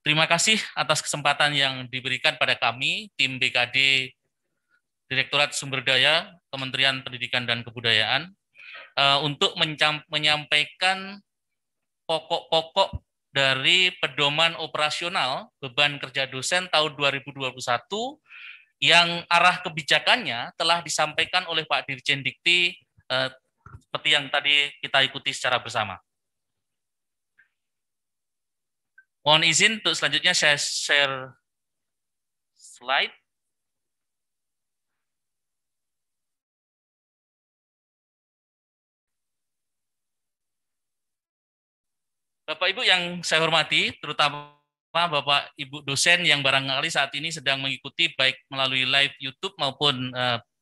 Terima kasih atas kesempatan yang diberikan pada kami, tim BKD Direktorat Sumber Daya Kementerian Pendidikan dan Kebudayaan, untuk menyampaikan pokok-pokok dari pedoman operasional beban kerja dosen tahun 2021 yang arah kebijakannya telah disampaikan oleh Pak Dirjen Dikti seperti yang tadi kita ikuti secara bersama. Mohon izin untuk selanjutnya saya share slide. Bapak Ibu yang saya hormati, terutama Bapak Ibu dosen yang barangkali saat ini sedang mengikuti baik melalui live YouTube maupun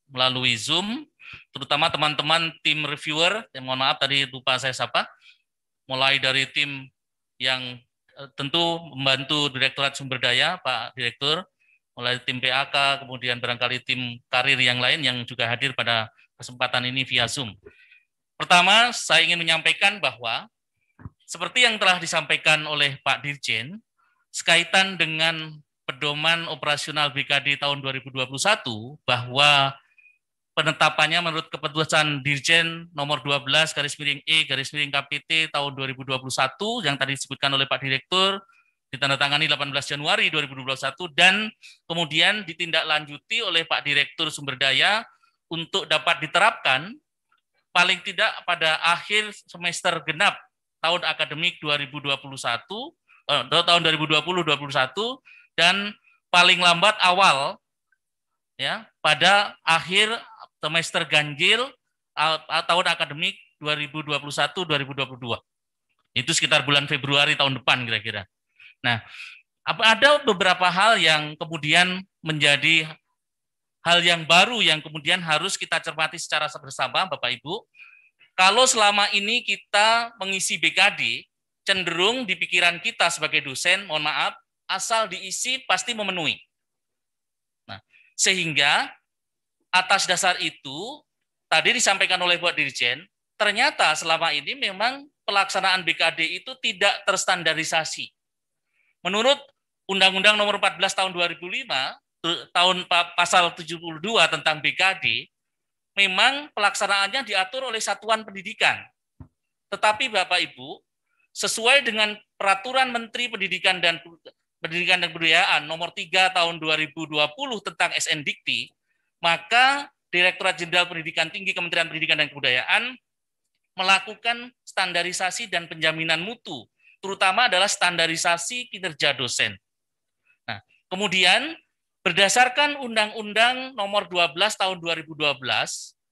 melalui Zoom, terutama teman-teman tim reviewer, yang mohon maaf tadi lupa saya sapa, mulai dari tim yang tentu membantu Direktorat Sumber Daya, Pak Direktur, mulai tim PAK, kemudian barangkali tim karir yang lain yang juga hadir pada kesempatan ini via Zoom. Pertama, saya ingin menyampaikan bahwa seperti yang telah disampaikan oleh Pak Dirjen, sekaitan dengan pedoman operasional BKD tahun 2021, bahwa penetapannya menurut keputusan Dirjen nomor 12/E/KPT tahun 2021 yang tadi disebutkan oleh Pak Direktur, ditandatangani 18 Januari 2021 dan kemudian ditindaklanjuti oleh Pak Direktur Sumber Daya untuk dapat diterapkan paling tidak pada akhir semester genap tahun akademik 2021 tahun 2020-2021 dan paling lambat awal ya pada akhir semester ganjil tahun akademik 2021-2022. Itu sekitar bulan Februari tahun depan kira-kira. Nah, ada beberapa hal yang kemudian menjadi hal yang baru yang kemudian harus kita cermati secara bersama, Bapak Ibu. Kalau selama ini kita mengisi BKD, cenderung di pikiran kita sebagai dosen, mohon maaf, asal diisi pasti memenuhi. Nah, sehingga atas dasar itu, tadi disampaikan oleh Pak Dirjen, ternyata selama ini memang pelaksanaan BKD itu tidak terstandarisasi. Menurut Undang-Undang Nomor 14 Tahun 2005, tahun pasal 72 tentang BKD, memang pelaksanaannya diatur oleh satuan pendidikan. Tetapi Bapak Ibu, sesuai dengan Peraturan Menteri Pendidikan dan Kebudayaan nomor 3 tahun 2020 tentang SNDikti, maka Direktorat Jenderal Pendidikan Tinggi Kementerian Pendidikan dan Kebudayaan melakukan standarisasi dan penjaminan mutu, terutama adalah standarisasi kinerja dosen. Nah, kemudian berdasarkan Undang-Undang Nomor 12 Tahun 2012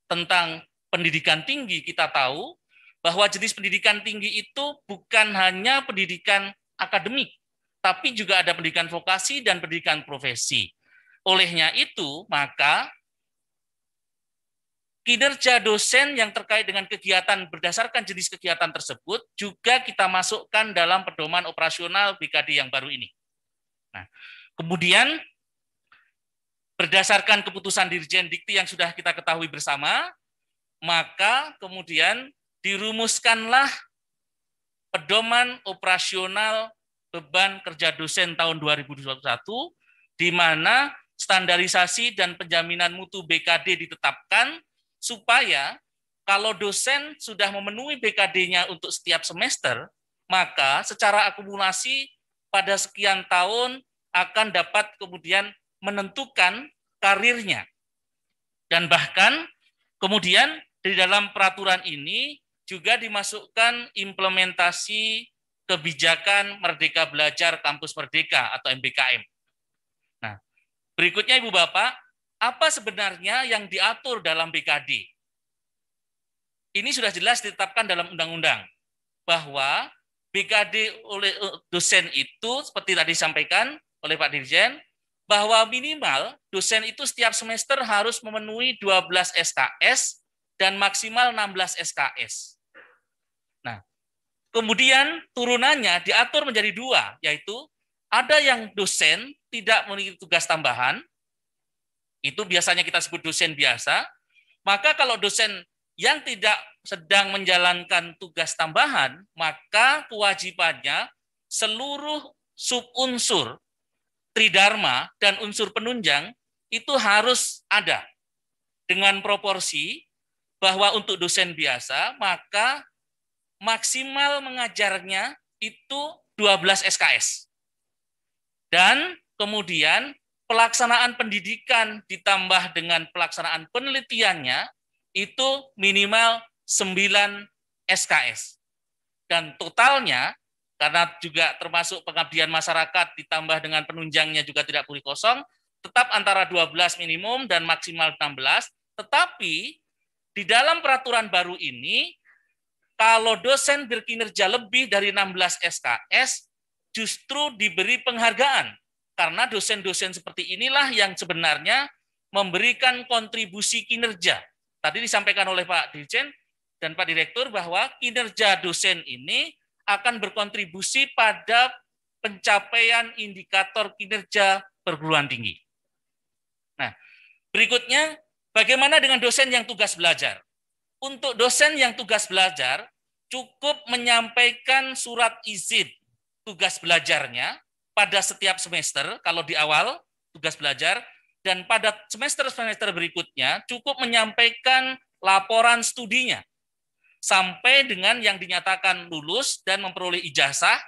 tentang pendidikan tinggi, kita tahu bahwa jenis pendidikan tinggi itu bukan hanya pendidikan akademik, tapi juga ada pendidikan vokasi dan pendidikan profesi. Olehnya itu, maka kinerja dosen yang terkait dengan kegiatan berdasarkan jenis kegiatan tersebut juga kita masukkan dalam pedoman operasional BKD yang baru ini. Nah, kemudian berdasarkan keputusan Dirjen Dikti yang sudah kita ketahui bersama, maka kemudian dirumuskanlah pedoman operasional beban kerja dosen tahun 2021, di mana standarisasi dan penjaminan mutu BKD ditetapkan, supaya kalau dosen sudah memenuhi BKD-nya untuk setiap semester, maka secara akumulasi pada sekian tahun akan dapat kemudian menentukan karirnya. Dan bahkan kemudian di dalam peraturan ini juga dimasukkan implementasi kebijakan Merdeka Belajar Kampus Merdeka atau MBKM. Nah, berikutnya Ibu Bapak, apa sebenarnya yang diatur dalam BKD? Ini sudah jelas ditetapkan dalam undang-undang bahwa BKD oleh dosen itu seperti tadi disampaikan oleh Pak Dirjen, bahwa minimal dosen itu setiap semester harus memenuhi 12 SKS dan maksimal 16 SKS. Nah, kemudian turunannya diatur menjadi dua, yaitu ada yang dosen tidak memiliki tugas tambahan, itu biasanya kita sebut dosen biasa, maka kalau dosen yang tidak sedang menjalankan tugas tambahan, maka kewajibannya seluruh subunsur tridharma dan unsur penunjang itu harus ada dengan proporsi bahwa untuk dosen biasa maka maksimal mengajarnya itu 12 SKS. Dan kemudian pelaksanaan pendidikan ditambah dengan pelaksanaan penelitiannya itu minimal 9 SKS. Dan totalnya, karena juga termasuk pengabdian masyarakat ditambah dengan penunjangnya juga tidak boleh kosong, tetap antara 12 minimum dan maksimal 16, tetapi di dalam peraturan baru ini, kalau dosen berkinerja lebih dari 16 SKS, justru diberi penghargaan. Karena dosen-dosen seperti inilah yang sebenarnya memberikan kontribusi kinerja. Tadi disampaikan oleh Pak Dirjen dan Pak Direktur bahwa kinerja dosen ini akan berkontribusi pada pencapaian indikator kinerja perguruan tinggi. Nah, berikutnya, bagaimana dengan dosen yang tugas belajar? Untuk dosen yang tugas belajar, cukup menyampaikan surat izin tugas belajarnya pada setiap semester, kalau di awal tugas belajar, dan pada semester-semester berikutnya cukup menyampaikan laporan studinya, sampai dengan yang dinyatakan lulus dan memperoleh ijazah.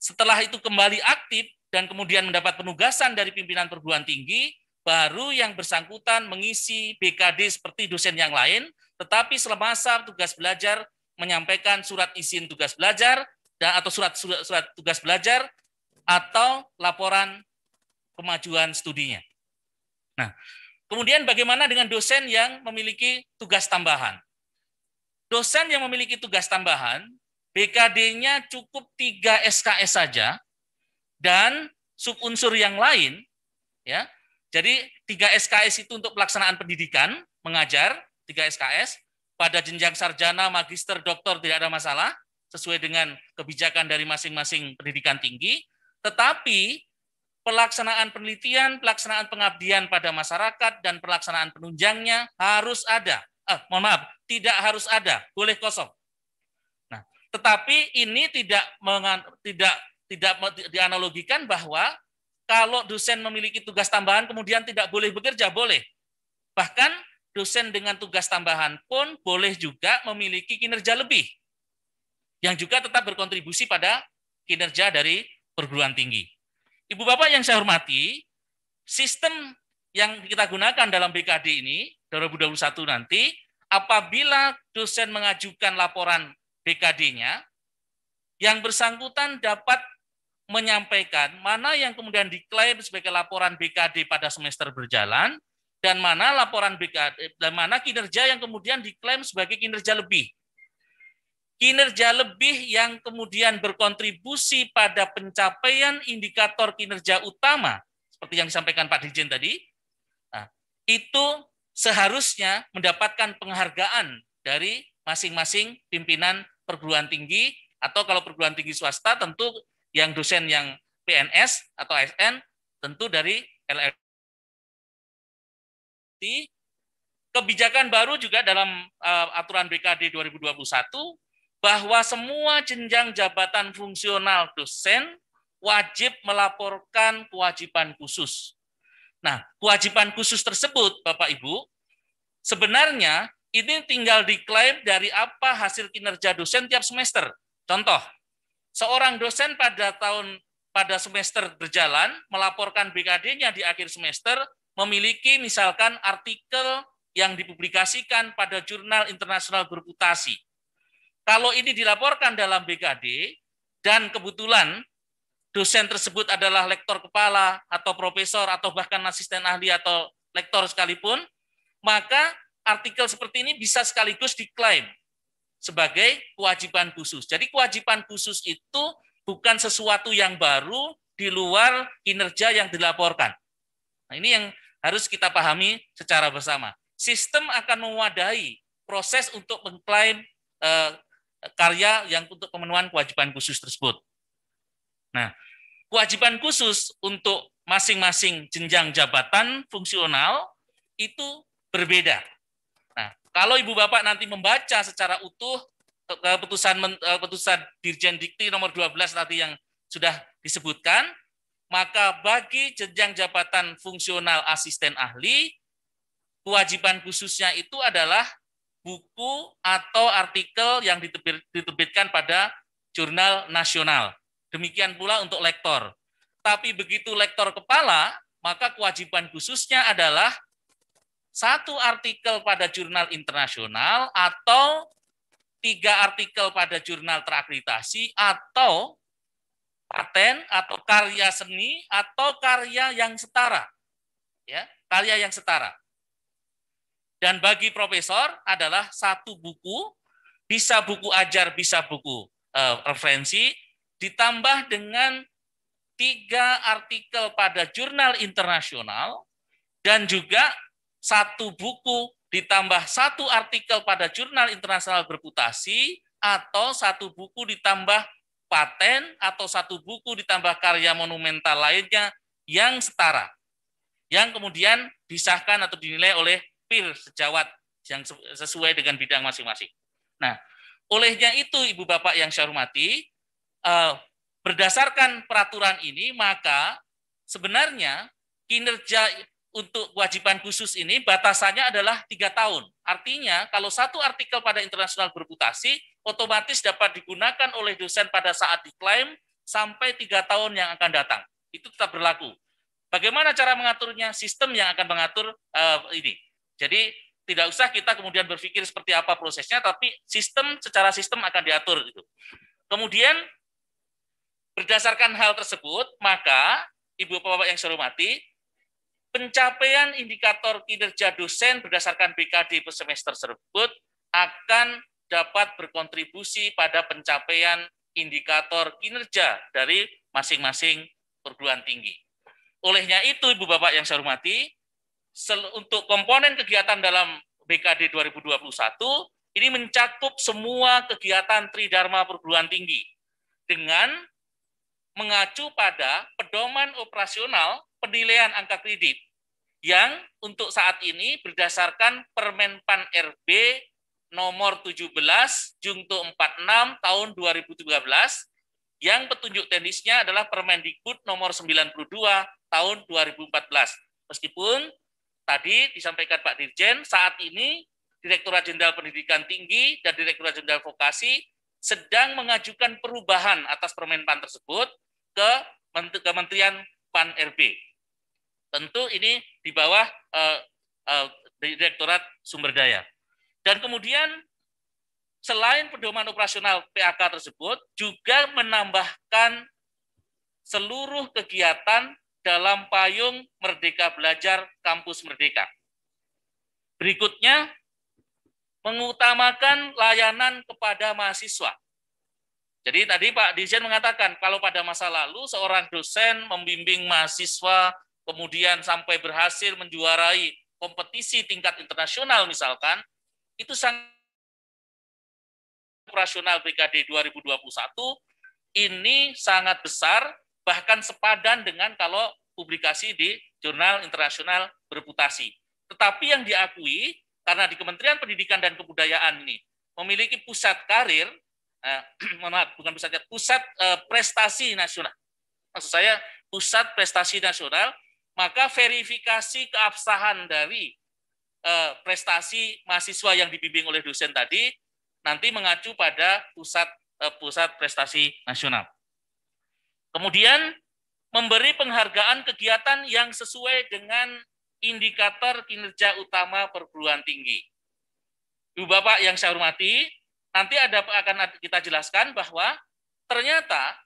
Setelah itu kembali aktif dan kemudian mendapat penugasan dari pimpinan perguruan tinggi, baru yang bersangkutan mengisi BKD seperti dosen yang lain, tetapi semasa tugas belajar menyampaikan surat izin tugas belajar atau surat tugas belajar atau laporan kemajuan studinya. Nah, kemudian bagaimana dengan dosen yang memiliki tugas tambahan? Dosen yang memiliki tugas tambahan, BKD-nya cukup 3 SKS saja, dan subunsur yang lain, ya. Jadi 3 SKS itu untuk pelaksanaan pendidikan, mengajar, 3 SKS, pada jenjang sarjana, magister, doktor tidak ada masalah, sesuai dengan kebijakan dari masing-masing pendidikan tinggi, tetapi pelaksanaan penelitian, pelaksanaan pengabdian pada masyarakat, dan pelaksanaan penunjangnya harus ada. Mohon maaf, tidak harus ada, boleh kosong. Nah, tetapi ini tidak dianalogikan bahwa kalau dosen memiliki tugas tambahan kemudian tidak boleh bekerja, boleh. Bahkan dosen dengan tugas tambahan pun boleh juga memiliki kinerja lebih, yang juga tetap berkontribusi pada kinerja dari perguruan tinggi. Ibu Bapak yang saya hormati, sistem yang kita gunakan dalam BKD ini 2021 nanti, apabila dosen mengajukan laporan BKD-nya, yang bersangkutan dapat menyampaikan mana yang kemudian diklaim sebagai laporan BKD pada semester berjalan, dan mana laporan BKD, dan mana kinerja yang kemudian diklaim sebagai kinerja lebih. Kinerja lebih yang kemudian berkontribusi pada pencapaian indikator kinerja utama, seperti yang disampaikan Pak Dirjen tadi, nah, itu seharusnya mendapatkan penghargaan dari masing-masing pimpinan perguruan tinggi, atau kalau perguruan tinggi swasta tentu yang dosen yang PNS atau ASN tentu dari LLT. Kebijakan baru juga dalam aturan BKD 2021 bahwa semua jenjang jabatan fungsional dosen wajib melaporkan kewajiban khusus. Nah, kewajiban khusus tersebut, Bapak Ibu, sebenarnya ini tinggal diklaim dari apa hasil kinerja dosen tiap semester. Contoh, seorang dosen pada semester berjalan melaporkan BKD-nya di akhir semester memiliki misalkan artikel yang dipublikasikan pada jurnal internasional berputasi. Kalau ini dilaporkan dalam BKD dan kebetulan dosen tersebut adalah lektor kepala atau profesor atau bahkan asisten ahli atau lektor sekalipun, maka artikel seperti ini bisa sekaligus diklaim sebagai kewajiban khusus. Jadi kewajiban khusus itu bukan sesuatu yang baru di luar kinerja yang dilaporkan. Nah, ini yang harus kita pahami secara bersama. Sistem akan mewadahi proses untuk mengklaim karya yang untuk pemenuhan kewajiban khusus tersebut. Nah, kewajiban khusus untuk masing-masing jenjang jabatan fungsional itu berbeda. Nah, kalau Ibu Bapak nanti membaca secara utuh keputusan Dirjen Dikti nomor 12 tadi yang sudah disebutkan, maka bagi jenjang jabatan fungsional asisten ahli, kewajiban khususnya itu adalah buku atau artikel yang diterbitkan pada jurnal nasional. Demikian pula untuk lektor. Tapi begitu lektor kepala, maka kewajiban khususnya adalah satu artikel pada jurnal internasional atau 3 artikel pada jurnal terakreditasi atau paten atau karya seni atau karya yang setara. Ya, karya yang setara. Dan bagi profesor adalah satu buku, bisa buku ajar, bisa buku referensi, ditambah dengan 3 artikel pada jurnal internasional, dan juga satu buku ditambah 1 artikel pada jurnal internasional berputasi, atau 1 buku ditambah paten, atau 1 buku ditambah karya monumental lainnya yang setara, yang kemudian disahkan atau dinilai oleh peer sejawat yang sesuai dengan bidang masing-masing. Nah, olehnya itu Ibu Bapak yang saya hormati, berdasarkan peraturan ini, maka sebenarnya kinerja untuk kewajiban khusus ini batasannya adalah 3 tahun. Artinya, kalau satu artikel pada internasional berputasi, otomatis dapat digunakan oleh dosen pada saat diklaim sampai 3 tahun yang akan datang. Itu tetap berlaku. Bagaimana cara mengaturnya? Sistem yang akan mengatur ini. Jadi tidak usah kita kemudian berpikir seperti apa prosesnya, tapi secara sistem akan diatur gitu. Kemudian berdasarkan hal tersebut, maka Ibu Bapak yang saya hormati, pencapaian indikator kinerja dosen berdasarkan BKD per semester tersebut akan dapat berkontribusi pada pencapaian indikator kinerja dari masing-masing perguruan tinggi. Olehnya itu, Ibu Bapak yang saya hormati, untuk komponen kegiatan dalam BKD 2021, ini mencakup semua kegiatan Tridharma perguruan tinggi dengan mengacu pada pedoman operasional penilaian angka kredit yang untuk saat ini berdasarkan Permenpan RB nomor 17 Jungto 46 tahun 2013, yang petunjuk teknisnya adalah Permendikbud nomor 92 tahun 2014. Meskipun tadi disampaikan Pak Dirjen, saat ini Direktorat Jenderal Pendidikan Tinggi dan Direktorat Jenderal Vokasi sedang mengajukan perubahan atas Permenpan tersebut ke Kementerian Pan RB. Tentu ini di bawah Direktorat Sumber Daya. Dan kemudian selain pedoman operasional PAK tersebut, juga menambahkan seluruh kegiatan dalam payung Merdeka Belajar Kampus Merdeka. Berikutnya, mengutamakan layanan kepada mahasiswa. Jadi tadi Pak Dirjen mengatakan, kalau pada masa lalu seorang dosen membimbing mahasiswa, kemudian sampai berhasil menjuarai kompetisi tingkat internasional misalkan, itu sangat operasional BKD 2021, ini sangat besar, bahkan sepadan dengan kalau publikasi di jurnal internasional berputasi. Tetapi yang diakui, karena di Kementerian Pendidikan dan Kebudayaan ini memiliki pusat karir, pusat prestasi nasional. Maksud saya pusat prestasi nasional, maka verifikasi keabsahan dari prestasi mahasiswa yang dibimbing oleh dosen tadi nanti mengacu pada pusat prestasi nasional. Kemudian memberi penghargaan kegiatan yang sesuai dengan indikator kinerja utama perguruan tinggi. Ibu Bapak yang saya hormati, nanti akan kita jelaskan bahwa ternyata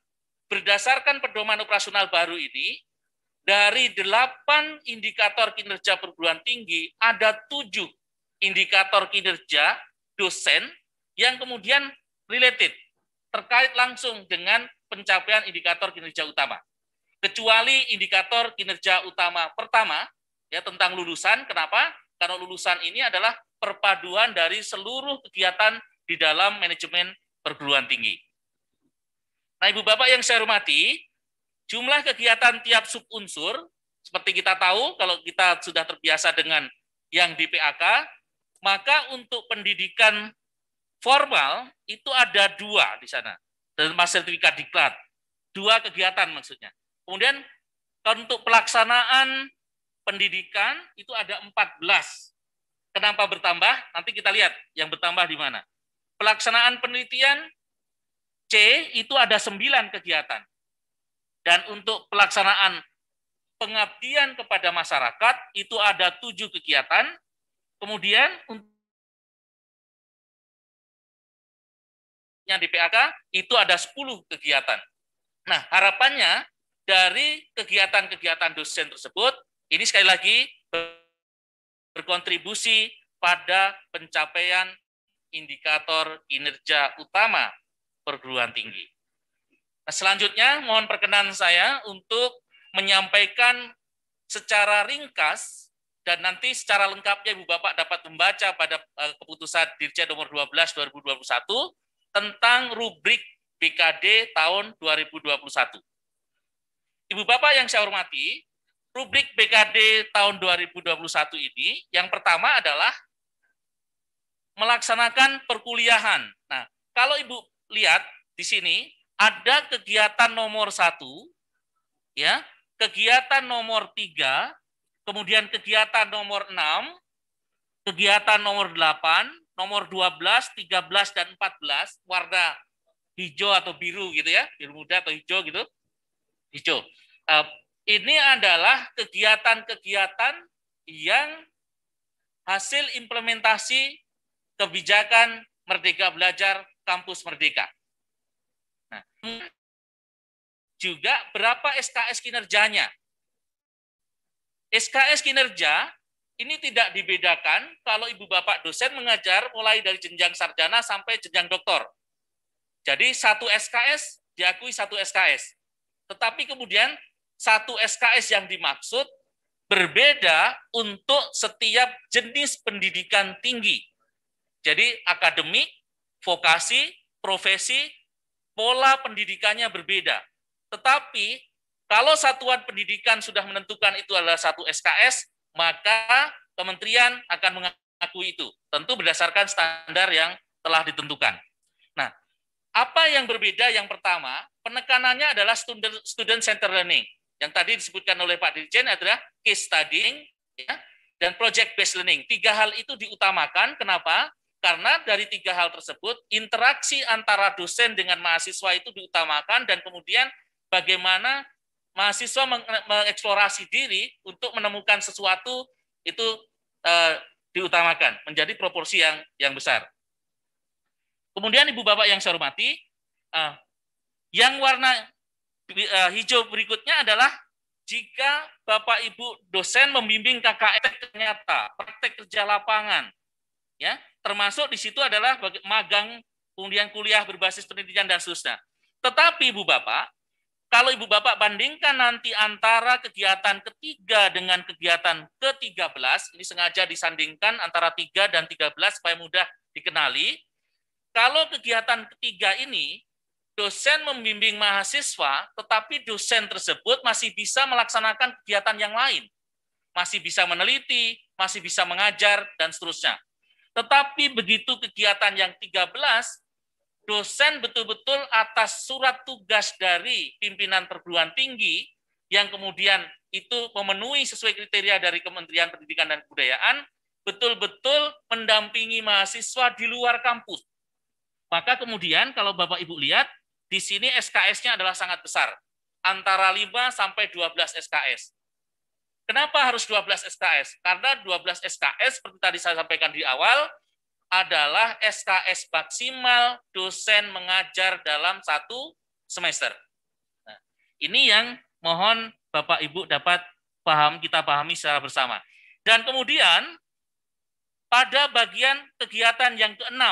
berdasarkan pedoman operasional baru ini, dari 8 indikator kinerja perguruan tinggi, ada 7 indikator kinerja dosen yang kemudian related, terkait langsung dengan pencapaian indikator kinerja utama. Kecuali indikator kinerja utama pertama, ya tentang lulusan. Kenapa? Karena lulusan ini adalah perpaduan dari seluruh kegiatan di dalam manajemen perguruan tinggi. Nah, Ibu Bapak yang saya hormati, jumlah kegiatan tiap subunsur, seperti kita tahu, kalau kita sudah terbiasa dengan yang di PAK, maka untuk pendidikan formal itu ada 2 di sana, dan sertifikat diklat. 2 kegiatan maksudnya. Kemudian untuk pelaksanaan pendidikan itu ada 14. Kenapa bertambah? Nanti kita lihat yang bertambah di mana. Pelaksanaan penelitian C itu ada 9 kegiatan. Dan untuk pelaksanaan pengabdian kepada masyarakat itu ada 7 kegiatan. Kemudian yang di PAK itu ada 10 kegiatan. Nah, harapannya dari kegiatan-kegiatan dosen tersebut, ini sekali lagi berkontribusi pada pencapaian indikator kinerja utama perguruan tinggi. Nah, selanjutnya mohon perkenan saya untuk menyampaikan secara ringkas dan nanti secara lengkapnya Ibu Bapak dapat membaca pada keputusan Dirjen nomor 12 2021 tentang rubrik BKD tahun 2021. Ibu Bapak yang saya hormati, rubrik BKD tahun 2021 ini yang pertama adalah melaksanakan perkuliahan. Nah, kalau Ibu lihat di sini ada kegiatan nomor 1, ya, kegiatan nomor 3, kemudian kegiatan nomor 6, kegiatan nomor 8, nomor 12, 13, dan 14, warna hijau atau biru gitu ya, biru muda atau hijau gitu, hijau. Ini adalah kegiatan-kegiatan yang hasil implementasi kebijakan Merdeka Belajar Kampus Merdeka. Nah, juga berapa SKS kinerjanya? SKS kinerja ini tidak dibedakan kalau Ibu Bapak dosen mengajar mulai dari jenjang sarjana sampai jenjang doktor. Jadi 1 SKS diakui 1 SKS. Tetapi kemudian 1 SKS yang dimaksud berbeda untuk setiap jenis pendidikan tinggi. Jadi akademik, vokasi, profesi, pola pendidikannya berbeda. Tetapi kalau satuan pendidikan sudah menentukan itu adalah 1 SKS, maka kementerian akan mengakui itu. Tentu berdasarkan standar yang telah ditentukan. Nah, apa yang berbeda? Yang pertama, penekanannya adalah student center learning. Yang tadi disebutkan oleh Pak Dirjen adalah case studying, ya, dan project based learning. 3 hal itu diutamakan. Kenapa? Karena dari 3 hal tersebut, interaksi antara dosen dengan mahasiswa itu diutamakan, dan kemudian bagaimana mahasiswa mengeksplorasi diri untuk menemukan sesuatu itu diutamakan, menjadi proporsi yang besar. Kemudian Ibu Bapak yang saya hormati, yang warna hijau berikutnya adalah jika Bapak Ibu dosen membimbing KKN nyata, praktek kerja lapangan, ya, termasuk di situ adalah magang, kemudian kuliah berbasis penelitian dan seterusnya. Tetapi Ibu Bapak, kalau Ibu Bapak bandingkan nanti antara kegiatan ketiga dengan kegiatan ke-13, ini sengaja disandingkan antara 3 dan 13 supaya mudah dikenali. Kalau kegiatan ketiga ini, dosen membimbing mahasiswa, tetapi dosen tersebut masih bisa melaksanakan kegiatan yang lain. Masih bisa meneliti, masih bisa mengajar, dan seterusnya. Tetapi begitu kegiatan yang 13, dosen betul-betul atas surat tugas dari pimpinan perguruan tinggi yang kemudian itu memenuhi sesuai kriteria dari Kementerian Pendidikan dan Kebudayaan, betul-betul mendampingi mahasiswa di luar kampus. Maka kemudian kalau Bapak Ibu lihat, di sini SKS-nya adalah sangat besar, antara 5 sampai 12 SKS. Kenapa harus 12 SKS? Karena 12 SKS, seperti tadi saya sampaikan di awal, adalah SKS maksimal dosen mengajar dalam 1 semester. Nah, ini yang mohon Bapak Ibu dapat kita pahami secara bersama. Dan kemudian pada bagian kegiatan yang ke-6,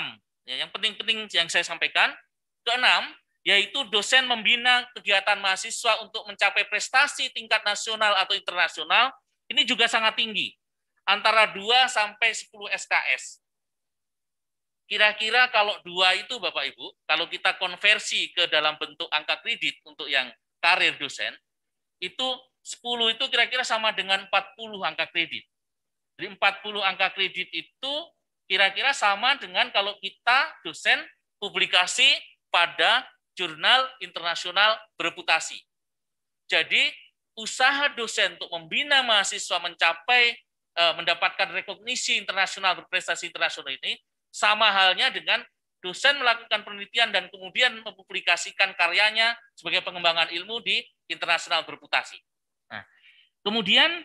yang penting-penting yang saya sampaikan, ke-6, yaitu dosen membina kegiatan mahasiswa untuk mencapai prestasi tingkat nasional atau internasional, ini juga sangat tinggi, antara 2 sampai 10 SKS. Kira-kira kalau 2 itu Bapak Ibu, kalau kita konversi ke dalam bentuk angka kredit untuk yang karir dosen, itu 10 itu kira-kira sama dengan 40 angka kredit. Jadi 40 angka kredit itu kira-kira sama dengan kalau kita dosen publikasi pada jurnal internasional bereputasi. Jadi usaha dosen untuk membina mahasiswa mencapai mendapatkan rekognisi internasional berprestasi internasional ini sama halnya dengan dosen melakukan penelitian dan kemudian mempublikasikan karyanya sebagai pengembangan ilmu di internasional bereputasi. Nah, kemudian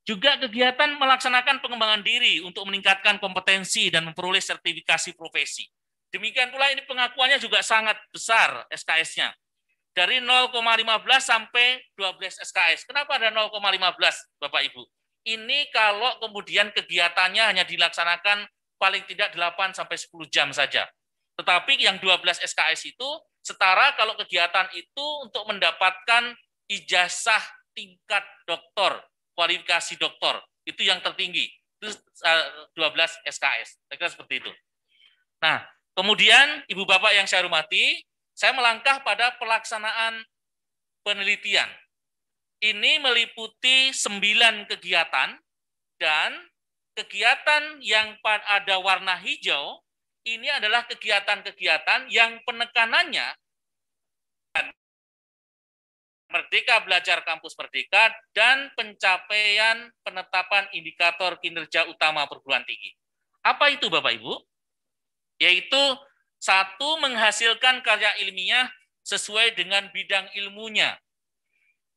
juga kegiatan melaksanakan pengembangan diri untuk meningkatkan kompetensi dan memperoleh sertifikasi profesi. Demikian pula ini pengakuannya juga sangat besar SKS-nya. Dari 0,15 sampai 12 SKS. Kenapa ada 0,15 Bapak Ibu? Ini kalau kemudian kegiatannya hanya dilaksanakan paling tidak 8 sampai 10 jam saja. Tetapi yang 12 SKS itu setara kalau kegiatan itu untuk mendapatkan ijazah tingkat doktor, kualifikasi doktor, itu yang tertinggi. Itu 12 SKS. Saya kira seperti itu. Nah, kemudian Ibu Bapak yang saya hormati, saya melangkah pada pelaksanaan penelitian. Ini meliputi 9 kegiatan dan kegiatan yang ada warna hijau ini adalah kegiatan-kegiatan yang penekanannya Merdeka Belajar Kampus Merdeka dan pencapaian penetapan indikator kinerja utama perguruan tinggi. Apa itu Bapak Ibu? Yaitu 1, menghasilkan karya ilmiah sesuai dengan bidang ilmunya.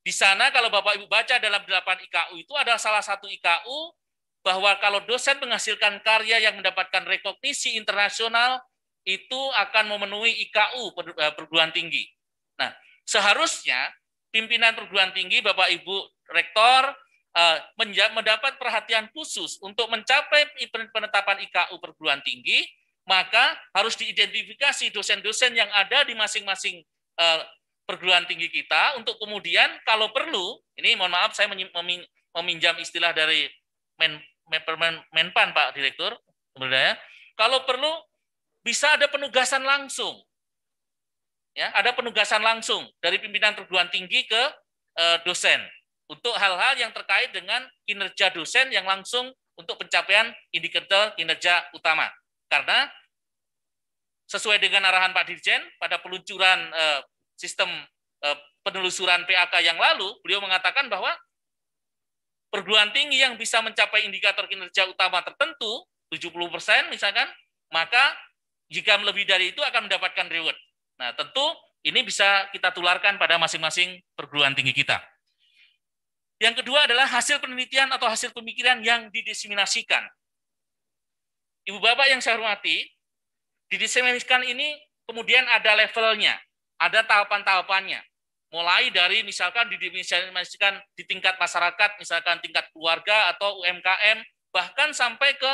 Di sana kalau Bapak Ibu baca dalam 8 IKU itu ada salah satu IKU bahwa kalau dosen menghasilkan karya yang mendapatkan rekognisi internasional itu akan memenuhi IKU perguruan tinggi. Nah, seharusnya pimpinan perguruan tinggi, Bapak Ibu Rektor, mendapat perhatian khusus untuk mencapai penetapan IKU perguruan tinggi, maka harus diidentifikasi dosen-dosen yang ada di masing-masing perguruan tinggi kita untuk kemudian kalau perlu, ini mohon maaf saya meminjam istilah dari Menpan Pak Direktur, sebenarnya kalau perlu bisa ada penugasan langsung, ya ada penugasan langsung dari pimpinan perguruan tinggi ke dosen untuk hal-hal yang terkait dengan kinerja dosen yang langsung untuk pencapaian indikator kinerja utama. Karena sesuai dengan arahan Pak Dirjen pada peluncuran sistem penelusuran PAK yang lalu, beliau mengatakan bahwa perguruan tinggi yang bisa mencapai indikator kinerja utama tertentu, 70% misalkan, maka jika lebih dari itu akan mendapatkan reward. Nah, tentu ini bisa kita tularkan pada masing-masing perguruan tinggi kita. Yang kedua adalah hasil penelitian atau hasil pemikiran yang didiseminasikan. Ibu Bapak yang saya hormati, didiseminasikan ini kemudian ada levelnya. Ada tahapan-tahapannya. Mulai dari misalkan didiseminasikan di tingkat masyarakat, misalkan tingkat keluarga atau UMKM, bahkan sampai ke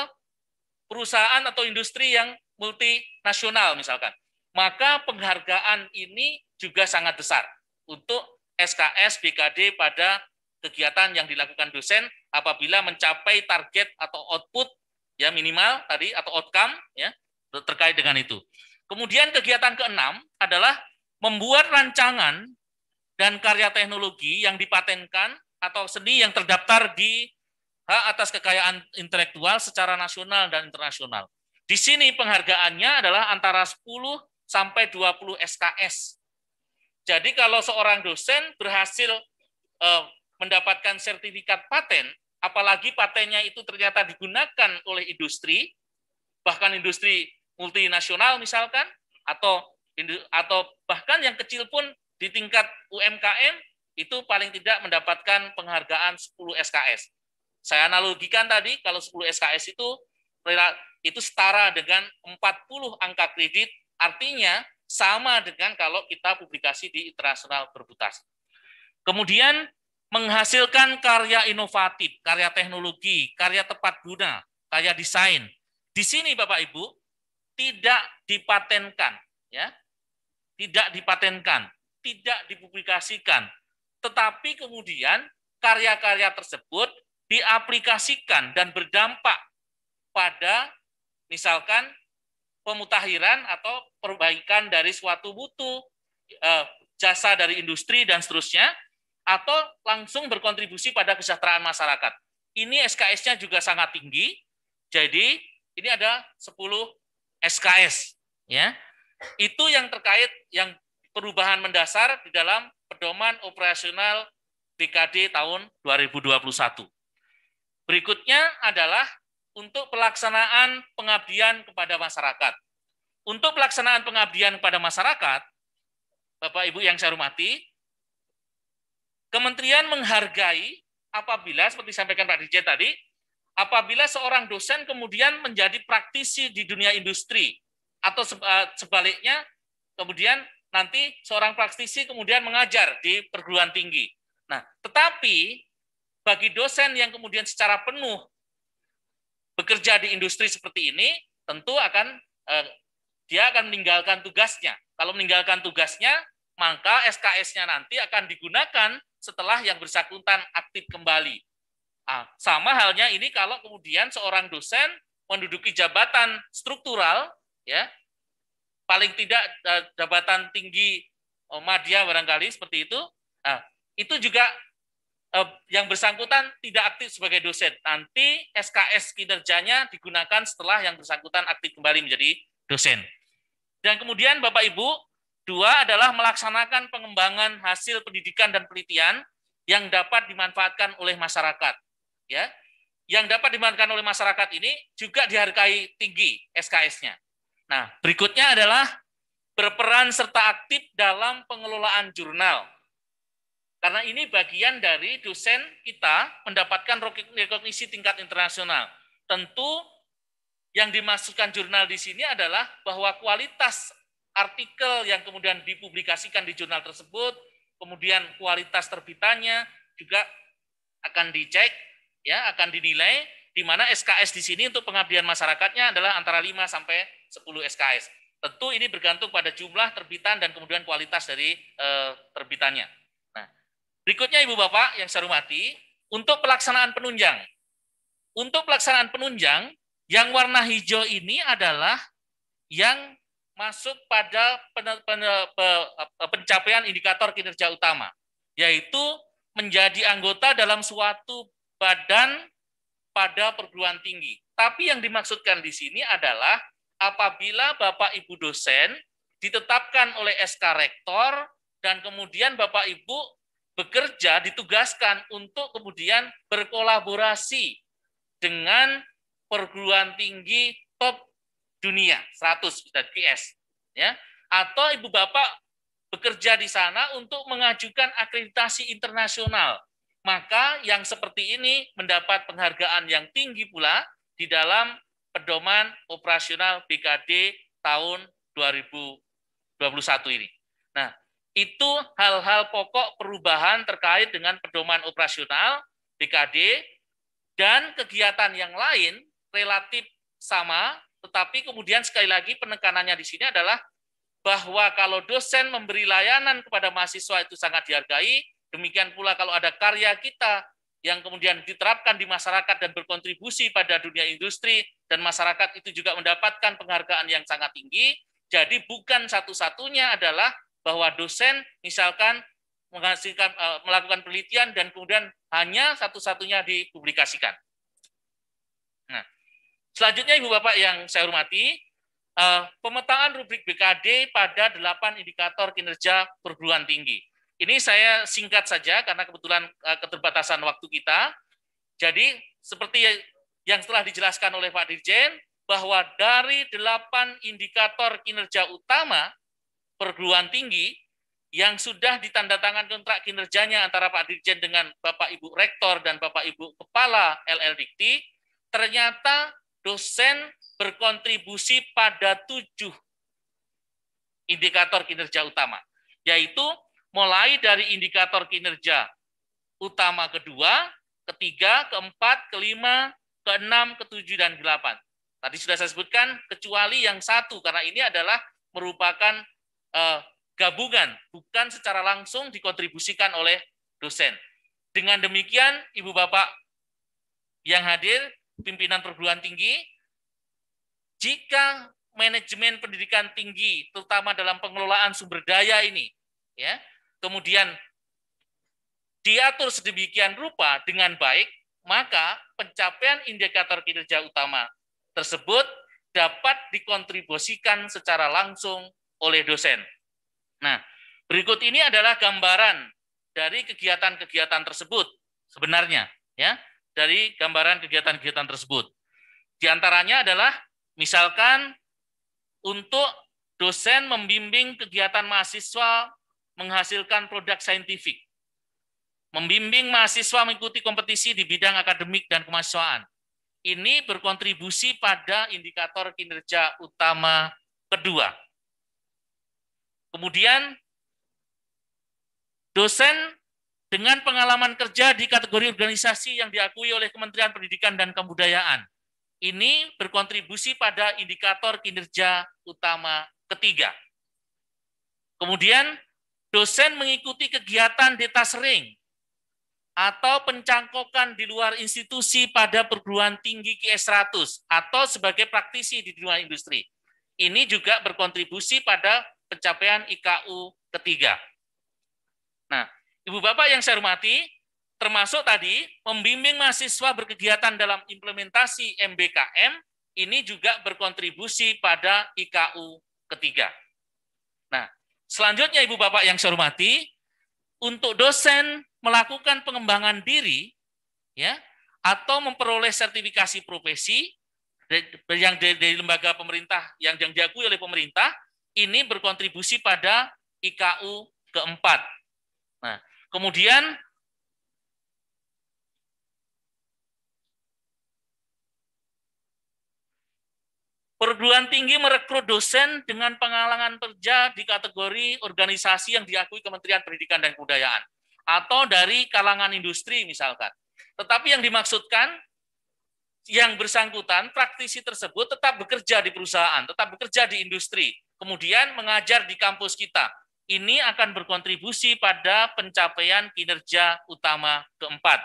perusahaan atau industri yang multinasional misalkan. Maka penghargaan ini juga sangat besar untuk SKS BKD pada kegiatan yang dilakukan dosen apabila mencapai target atau output ya minimal tadi atau outcome ya terkait dengan itu. Kemudian kegiatan keenam adalah membuat rancangan dan karya teknologi yang dipatenkan atau seni yang terdaftar di hak atas kekayaan intelektual secara nasional dan internasional. Di sini penghargaannya adalah antara 10 sampai 20 SKS. Jadi kalau seorang dosen berhasil mendapatkan sertifikat paten, apalagi patennya itu ternyata digunakan oleh industri, bahkan industri multinasional misalkan, atau bahkan yang kecil pun di tingkat UMKM itu paling tidak mendapatkan penghargaan 10 SKS. Saya analogikan tadi kalau 10 SKS itu setara dengan 40 angka kredit, artinya sama dengan kalau kita publikasi di internasional bereputasi. Kemudian menghasilkan karya inovatif, karya teknologi, karya tepat guna, karya desain. Di sini Bapak Ibu tidak dipatenkan, ya. Tidak dipatenkan, tidak dipublikasikan, tetapi kemudian karya-karya tersebut diaplikasikan dan berdampak pada misalkan pemutakhiran atau perbaikan dari suatu mutu, jasa dari industri dan seterusnya, atau langsung berkontribusi pada kesejahteraan masyarakat. Ini SKS-nya juga sangat tinggi, jadi ini ada 10 SKS, ya. Itu yang terkait yang perubahan mendasar di dalam pedoman operasional BKD tahun 2021. Berikutnya adalah untuk pelaksanaan pengabdian kepada masyarakat. Untuk pelaksanaan pengabdian kepada masyarakat, Bapak Ibu yang saya hormati, Kementerian menghargai apabila, seperti disampaikan Pak Dirjen tadi, apabila seorang dosen kemudian menjadi praktisi di dunia industri, atau sebaliknya, kemudian nanti seorang praktisi kemudian mengajar di perguruan tinggi. Nah, tetapi bagi dosen yang kemudian secara penuh bekerja di industri seperti ini, tentu dia akan meninggalkan tugasnya. Kalau meninggalkan tugasnya, maka SKS-nya nanti akan digunakan setelah yang bersangkutan aktif kembali. Sama halnya ini kalau kemudian seorang dosen menduduki jabatan struktural, ya, paling tidak jabatan tinggi madya barangkali seperti itu. Itu juga yang bersangkutan tidak aktif sebagai dosen. Nanti SKS kinerjanya digunakan setelah yang bersangkutan aktif kembali menjadi dosen. Dan kemudian Bapak Ibu, dua adalah melaksanakan pengembangan hasil pendidikan dan penelitian yang dapat dimanfaatkan oleh masyarakat. Ya, yang dapat dimanfaatkan oleh masyarakat ini juga dihargai tinggi SKS-nya. Nah, berikutnya adalah berperan serta aktif dalam pengelolaan jurnal. Karena ini bagian dari dosen kita mendapatkan rekognisi tingkat internasional. Tentu yang dimaksudkan jurnal di sini adalah bahwa kualitas artikel yang kemudian dipublikasikan di jurnal tersebut, kemudian kualitas terbitannya juga akan dicek, ya, akan dinilai, di mana SKS di sini untuk pengabdian masyarakatnya adalah antara 5 sampai 10 SKS. Tentu ini bergantung pada jumlah terbitan dan kemudian kualitas dari terbitannya. Nah, berikutnya Ibu Bapak yang saya hormati, untuk pelaksanaan penunjang. Untuk pelaksanaan penunjang, yang warna hijau ini adalah yang masuk pada pencapaian indikator kinerja utama, yaitu menjadi anggota dalam suatu badan pada perguruan tinggi. Tapi yang dimaksudkan di sini adalah apabila Bapak Ibu dosen ditetapkan oleh SK Rektor dan kemudian Bapak Ibu bekerja, ditugaskan untuk kemudian berkolaborasi dengan perguruan tinggi top dunia, 100 dan PS, ya, atau Ibu Bapak bekerja di sana untuk mengajukan akreditasi internasional, maka yang seperti ini mendapat penghargaan yang tinggi pula di dalam pedoman operasional BKD tahun 2021 ini. Nah, itu hal-hal pokok perubahan terkait dengan pedoman operasional BKD, dan kegiatan yang lain relatif sama, tetapi kemudian sekali lagi penekanannya di sini adalah bahwa kalau dosen memberi layanan kepada mahasiswa itu sangat dihargai, demikian pula kalau ada karya kita yang kemudian diterapkan di masyarakat dan berkontribusi pada dunia industri, dan masyarakat itu juga mendapatkan penghargaan yang sangat tinggi. Jadi bukan satu-satunya adalah bahwa dosen misalkan melakukan penelitian dan kemudian hanya satu-satunya dipublikasikan. Nah, selanjutnya Ibu Bapak yang saya hormati, pemetaan rubrik BKD pada 8 indikator kinerja perguruan tinggi. Ini saya singkat saja karena kebetulan keterbatasan waktu kita. Jadi seperti yang telah dijelaskan oleh Pak Dirjen, bahwa dari 8 indikator kinerja utama perguruan tinggi yang sudah ditandatangan kontrak kinerjanya antara Pak Dirjen dengan Bapak Ibu Rektor dan Bapak Ibu Kepala LLDikti, ternyata dosen berkontribusi pada 7 indikator kinerja utama, yaitu mulai dari indikator kinerja utama kedua, ketiga, keempat, kelima, keenam, ketujuh, dan ke-8. Tadi sudah saya sebutkan, kecuali yang 1, karena ini adalah merupakan gabungan, bukan secara langsung dikontribusikan oleh dosen. Dengan demikian, Ibu Bapak yang hadir, pimpinan perguruan tinggi, jika manajemen pendidikan tinggi, terutama dalam pengelolaan sumber daya ini, ya, kemudian diatur sedemikian rupa dengan baik, maka pencapaian indikator kinerja utama tersebut dapat dikontribusikan secara langsung oleh dosen. Nah, berikut ini adalah gambaran dari kegiatan-kegiatan tersebut sebenarnya, ya, dari gambaran kegiatan-kegiatan tersebut. Di antaranya adalah misalkan untuk dosen membimbing kegiatan mahasiswa menghasilkan produk saintifik, membimbing mahasiswa mengikuti kompetisi di bidang akademik dan kemahasiswaan. Ini berkontribusi pada indikator kinerja utama kedua. Kemudian, dosen dengan pengalaman kerja di kategori organisasi yang diakui oleh Kementerian Pendidikan dan Kebudayaan. Ini berkontribusi pada indikator kinerja utama ketiga. Kemudian, dosen mengikuti kegiatan detachering atau pencangkokan di luar institusi pada perguruan tinggi QS 100 atau sebagai praktisi di dunia industri. Ini juga berkontribusi pada pencapaian IKU ketiga. Nah, Ibu Bapak yang saya hormati, termasuk tadi membimbing mahasiswa berkegiatan dalam implementasi MBKM, ini juga berkontribusi pada IKU ketiga. Nah, selanjutnya Ibu Bapak yang saya hormati, untuk dosen melakukan pengembangan diri, ya, atau memperoleh sertifikasi profesi yang dari lembaga pemerintah yang diakui oleh pemerintah, ini berkontribusi pada IKU keempat. Nah, kemudian perguruan tinggi merekrut dosen dengan pengalaman kerja di kategori organisasi yang diakui Kementerian Pendidikan dan Kebudayaan atau dari kalangan industri misalkan. Tetapi yang dimaksudkan yang bersangkutan praktisi tersebut tetap bekerja di perusahaan, tetap bekerja di industri, kemudian mengajar di kampus kita. Ini akan berkontribusi pada pencapaian kinerja utama keempat.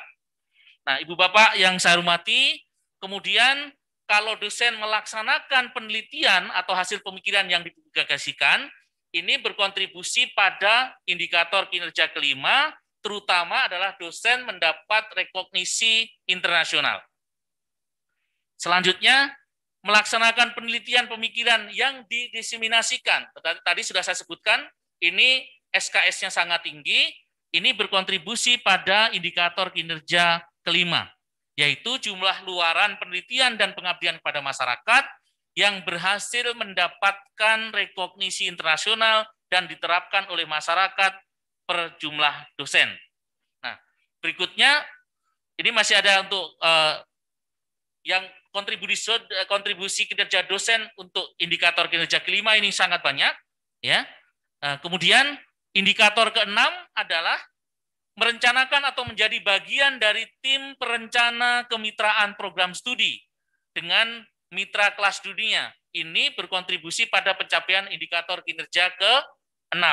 Nah, Ibu Bapak yang saya hormati, kemudian kalau dosen melaksanakan penelitian atau hasil pemikiran yang digagasikan, ini berkontribusi pada indikator kinerja kelima, terutama adalah dosen mendapat rekognisi internasional. Selanjutnya, melaksanakan penelitian pemikiran yang didiseminasikan. Tadi sudah saya sebutkan, ini SKS-nya sangat tinggi, ini berkontribusi pada indikator kinerja kelima, yaitu jumlah luaran penelitian dan pengabdian kepada masyarakat yang berhasil mendapatkan rekognisi internasional dan diterapkan oleh masyarakat per jumlah dosen. Nah, berikutnya, ini masih ada untuk yang kontribusi kinerja dosen untuk indikator kinerja kelima ini sangat banyak, ya. Kemudian indikator keenam adalah merencanakan atau menjadi bagian dari tim perencana kemitraan program studi dengan mitra kelas dunia. Ini berkontribusi pada pencapaian indikator kinerja ke-6.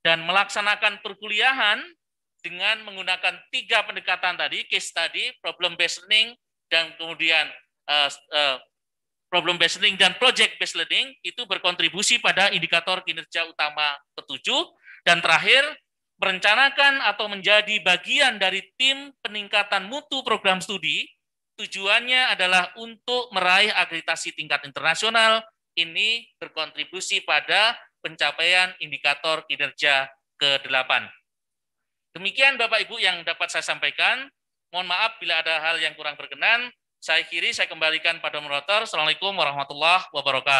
Dan melaksanakan perkuliahan dengan menggunakan 3 pendekatan tadi, case study, problem based learning, dan kemudian problem based learning dan project based learning, itu berkontribusi pada indikator kinerja utama ke-7. Dan terakhir, merencanakan atau menjadi bagian dari tim peningkatan mutu program studi, tujuannya adalah untuk meraih akreditasi tingkat internasional. Ini berkontribusi pada pencapaian indikator kinerja ke-8. Demikian Bapak Ibu yang dapat saya sampaikan. Mohon maaf bila ada hal yang kurang berkenan. Saya kembalikan pada moderator. Assalamualaikum warahmatullahi wabarakatuh.